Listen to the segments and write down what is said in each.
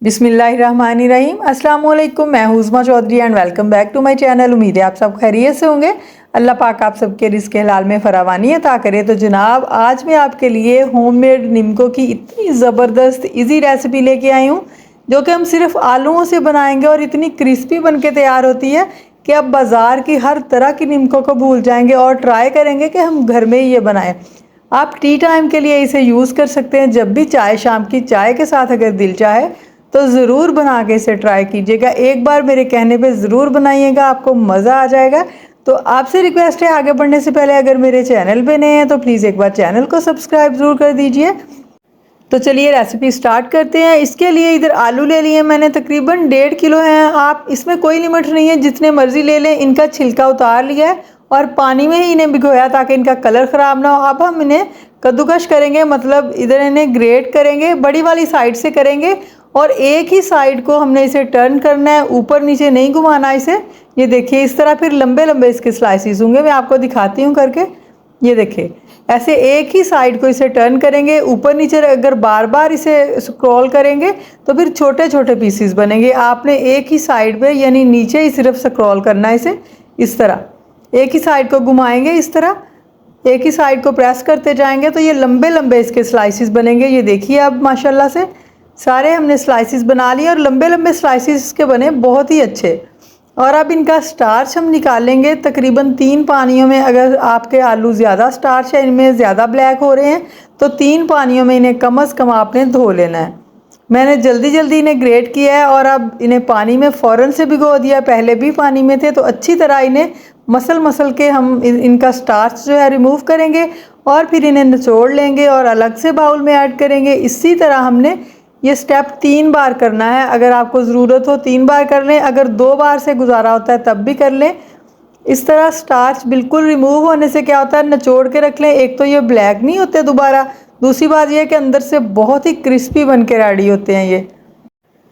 बिस्मिल्लाहिर्रहमानिर्रहीम। अस्सलाम वालेकुम। मैं Huzma Chaudhary and welcome back to my channel. उम्मीद है आप सब खैरियत से होंगे। अल्लाह पाक आप सबके रिज़्क़ हलाल में फरावानी अता करे। तो जनाब आज मैं आपके लिए होममेड निम्को की इतनी ज़बरदस्त इजी रेसिपी लेके आई हूँ जो कि हम सिर्फ आलूओं से बनाएंगे और इतनी क्रिस्पी बन के तैयार होती है कि आप बाज़ार की हर तरह की निम्को को भूल जाएंगे और ट्राई करेंगे कि हम घर में ही ये बनाएं। आप टी टाइम के लिए इसे यूज़ कर सकते हैं। जब भी चाय, शाम की चाय के साथ अगर दिल चाहे तो ज़रूर बना के इसे ट्राई कीजिएगा। एक बार मेरे कहने पे ज़रूर बनाइएगा, आपको मज़ा आ जाएगा। तो आपसे रिक्वेस्ट है, आगे बढ़ने से पहले अगर मेरे चैनल पे नए हैं तो प्लीज़ एक बार चैनल को सब्सक्राइब ज़रूर कर दीजिए। तो चलिए रेसिपी स्टार्ट करते हैं। इसके लिए इधर आलू ले लिए मैंने, तकरीबन 1.5 किलो हैं। आप इसमें कोई लिमिट नहीं है, जितने मर्ज़ी ले लें। इनका छिलका उतार लिया है और पानी में ही इन्हें भिगोया ताकि इनका कलर ख़राब ना हो। अब हम इन्हें कद्दूकश करेंगे, मतलब इधर इन्हें ग्रेट करेंगे, बड़ी वाली साइड से करेंगे और एक ही साइड को हमने इसे टर्न करना है, ऊपर नीचे नहीं घुमाना इसे। ये देखिए इस तरह फिर लंबे लंबे इसके स्लाइसिस होंगे। मैं आपको दिखाती हूँ करके। ये देखिए ऐसे एक ही साइड को इसे टर्न करेंगे, ऊपर नीचे अगर बार बार इसे स्क्रॉल करेंगे तो फिर छोटे छोटे पीसीस बनेंगे। आपने एक ही साइड पे यानी नीचे ही सिर्फ स्क्रॉल करना है इसे। इस तरह एक ही साइड को घुमाएंगे, इस तरह एक ही साइड को प्रेस करते जाएंगे तो ये लंबे लंबे इसके स्लाइसिस बनेंगे। ये देखिए अब माशाल्लाह से सारे हमने स्लाइसिस बना लिए और लंबे लंबे स्लाइसिस इसके बने बहुत ही अच्छे। और अब इनका स्टार्च हम निकालेंगे तकरीबन 3 पानियों में। अगर आपके आलू ज़्यादा स्टार्च है, इनमें ज़्यादा ब्लैक हो रहे हैं तो 3 पानियों में इन्हें कम अज़ कम आपने धो लेना है। मैंने जल्दी जल्दी इन्हें ग्रेट किया है और अब इन्हें पानी में फ़ौरन से भिगो दिया। पहले भी पानी में थे तो अच्छी तरह इन्हें मसल मसल के हम इनका स्टार्च जो है रिमूव करेंगे और फिर इन्हें निचोड़ लेंगे और अलग से बाउल में ऐड करेंगे। इसी तरह हमने ये स्टेप 3 बार करना है। अगर आपको ज़रूरत हो 3 बार कर लें, अगर 2 बार से गुजारा होता है तब भी कर लें। इस तरह स्टार्च बिल्कुल रिमूव होने से क्या होता है, निचोड़ के रख लें। एक तो ये ब्लैक नहीं होते दोबारा, दूसरी बात यह है कि अंदर से बहुत ही क्रिस्पी बन के रेडी होते हैं ये।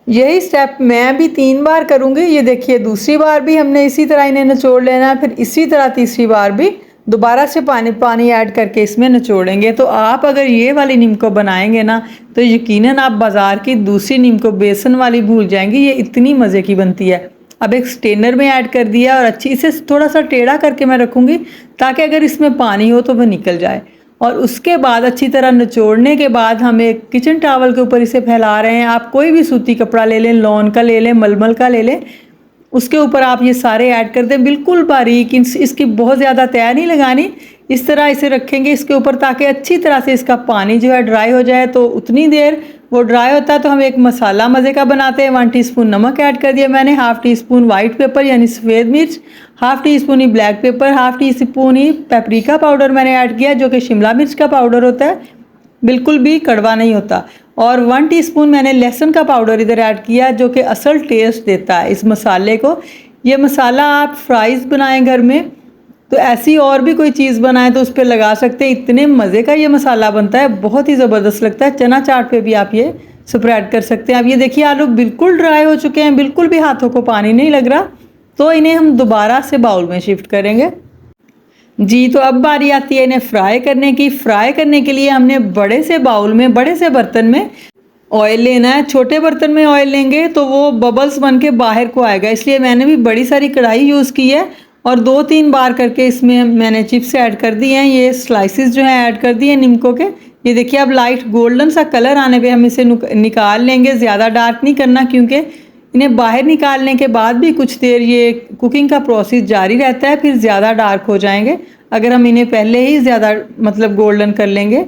यही स्टेप मैं भी 3 बार करूँगी। ये देखिए दूसरी बार भी हमने इसी तरह इन्हें निचोड़ लेना है, फिर इसी तरह तीसरी बार भी दोबारा से पानी ऐड करके इसमें निचोड़ेंगे। तो आप अगर ये वाली निम्को बनाएंगे ना तो यकीनन आप बाज़ार की दूसरी निम्को बेसन वाली भूल जाएंगे, ये इतनी मज़े की बनती है। अब एक स्टेनर में ऐड कर दिया और अच्छी इसे थोड़ा सा टेढ़ा करके मैं रखूँगी ताकि अगर इसमें पानी हो तो वह निकल जाए। और उसके बाद अच्छी तरह निचोड़ने के बाद हम एक किचन टावल के ऊपर इसे फैला रहे हैं। आप कोई भी सूती कपड़ा ले लें, लॉन का ले लें, मलमल का ले लें, उसके ऊपर आप ये सारे ऐड कर दें बिल्कुल बारीक। इसकी बहुत ज़्यादा तय नहीं लगानी, इस तरह इसे रखेंगे इसके ऊपर ताकि अच्छी तरह से इसका पानी जो है ड्राई हो जाए। तो उतनी देर वो ड्राई होता है तो हम एक मसाला मज़े का बनाते हैं। 1 टीस्पून नमक ऐड कर दिया मैंने, 1/2 टीस्पून वाइट पेपर यानी सफ़ेद मिर्च, 1/2 टीस्पून ही ब्लैक पेपर, 1/2 टीस्पून ही पेपरिका पाउडर मैंने ऐड किया जो कि शिमला मिर्च का पाउडर होता है, बिल्कुल भी कड़वा नहीं होता। और 1 टीस्पून मैंने लहसुन का पाउडर इधर ऐड किया जो कि असल टेस्ट देता है इस मसाले को। ये मसाला आप फ्राइज़ बनाएं घर में तो ऐसी और भी कोई चीज़ बनाएं तो उस पर लगा सकते हैं। इतने मज़े का ये मसाला बनता है, बहुत ही ज़बरदस्त लगता है। चना चाट पे भी आप ये स्प्रेड कर सकते हैं। अब ये देखिए आलू बिल्कुल ड्राई हो चुके हैं, बिल्कुल भी हाथों को पानी नहीं लग रहा। तो इन्हें हम दोबारा से बाउल में शिफ्ट करेंगे जी। तो अब बारी आती है इन्हें फ्राई करने की। फ्राई करने के लिए हमने बड़े से बाउल में, बड़े से बर्तन में ऑयल लेना है। छोटे बर्तन में ऑयल लेंगे तो वो बबल्स बन के बाहर को आएगा, इसलिए मैंने भी बड़ी सारी कढ़ाई यूज़ की है और 2-3 बार करके इसमें मैंने चिप्स ऐड कर दिए हैं। ये स्लाइसिस जो हैं ऐड कर दिए निम्को के। ये देखिए अब लाइट गोल्डन सा कलर आने पे हम इसे निकाल लेंगे। ज़्यादा डार्क नहीं करना क्योंकि इन्हें बाहर निकालने के बाद भी कुछ देर ये कुकिंग का प्रोसेस जारी रहता है, फिर ज़्यादा डार्क हो जाएंगे अगर हम इन्हें पहले ही ज़्यादा मतलब गोल्डन कर लेंगे।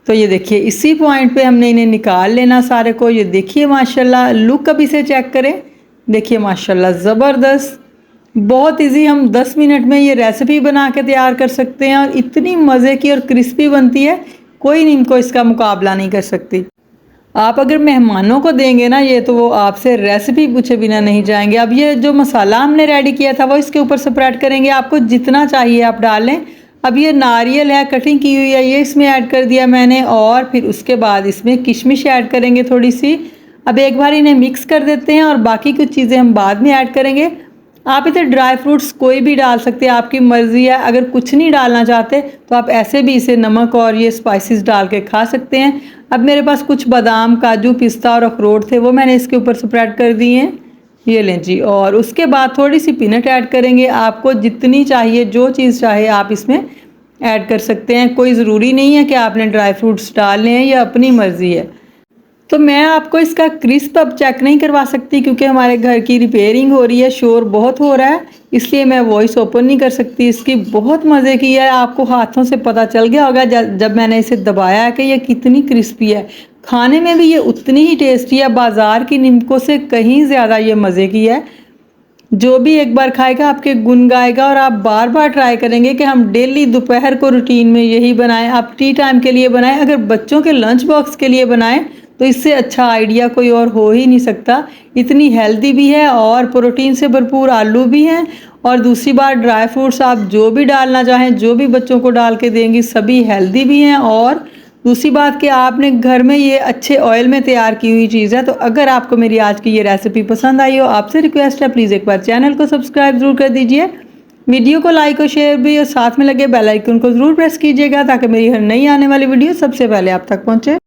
तो ये देखिए इसी पॉइंट पे हमने इन्हें निकाल लेना सारे को। ये देखिए माशाल्लाह लुक अब इसे चेक करें, देखिए माशाल्लाह ज़बरदस्त, बहुत इजी। हम 10 मिनट में ये रेसिपी बना के तैयार कर सकते हैं और इतनी मज़े की और क्रिस्पी बनती है, कोई इनको इसका मुकाबला नहीं कर सकती। आप अगर मेहमानों को देंगे ना ये तो वो आपसे रेसिपी पूछे बिना नहीं जाएंगे। अब ये जो मसाला हमने रेडी किया था वो इसके ऊपर स्प्रेड करेंगे, आपको जितना चाहिए आप डाल लें। अब ये नारियल है कटिंग की हुई है, ये इसमें ऐड कर दिया मैंने और फिर उसके बाद इसमें किशमिश ऐड करेंगे थोड़ी सी। अब एक बार इन्हें मिक्स कर देते हैं और बाकी कुछ चीज़ें हम बाद में ऐड करेंगे। आप इधर ड्राई फ्रूट्स कोई भी डाल सकते हैं, आपकी मर्ज़ी है। अगर कुछ नहीं डालना चाहते तो आप ऐसे भी इसे नमक और ये स्पाइसेस डाल के खा सकते हैं। अब मेरे पास कुछ बादाम, काजू, पिस्ता और अखरोट थे, वो मैंने इसके ऊपर स्प्रेड कर दिए हैं। ये लें जी। और उसके बाद थोड़ी सी पीनट ऐड करेंगे। आपको जितनी चाहिए, जो चीज़ चाहे आप इसमें ऐड कर सकते हैं। कोई ज़रूरी नहीं है कि आपने ड्राई फ्रूट्स डालने हैं, या अपनी मर्ज़ी है। तो मैं आपको इसका क्रिस्प अब चेक नहीं करवा सकती क्योंकि हमारे घर की रिपेयरिंग हो रही है, शोर बहुत हो रहा है, इसलिए मैं वॉइस ओपन नहीं कर सकती इसकी। बहुत मज़े की है, आपको हाथों से पता चल गया होगा जब मैंने इसे दबाया है कि ये कितनी क्रिस्पी है। खाने में भी ये उतनी ही टेस्टी है, बाज़ार की निम्को से कहीं ज़्यादा ये मज़े की है। जो भी एक बार खाएगा आपके गुण गाएगा, और आप बार बार ट्राई करेंगे कि हम डेली दोपहर को रूटीन में यही बनाएं। आप टी टाइम के लिए बनाएं, अगर बच्चों के लंच बॉक्स के लिए बनाएं तो इससे अच्छा आइडिया कोई और हो ही नहीं सकता। इतनी हेल्दी भी है और प्रोटीन से भरपूर आलू भी हैं। और दूसरी बात, ड्राई फ्रूट्स आप जो भी डालना चाहें, जो भी बच्चों को डाल के देंगी, सभी हेल्दी भी हैं। और दूसरी बात कि आपने घर में ये अच्छे ऑयल में तैयार की हुई चीज़ है। तो अगर आपको मेरी आज की ये रेसिपी पसंद आई हो, आपसे रिक्वेस्ट है प्लीज़ एक बार चैनल को सब्सक्राइब ज़रूर कर दीजिए, वीडियो को लाइक और शेयर भी, और साथ में लगे बेल आइकन को ज़रूर प्रेस कीजिएगा ताकि मेरी हर नई आने वाली वीडियो सबसे पहले आप तक पहुँचे।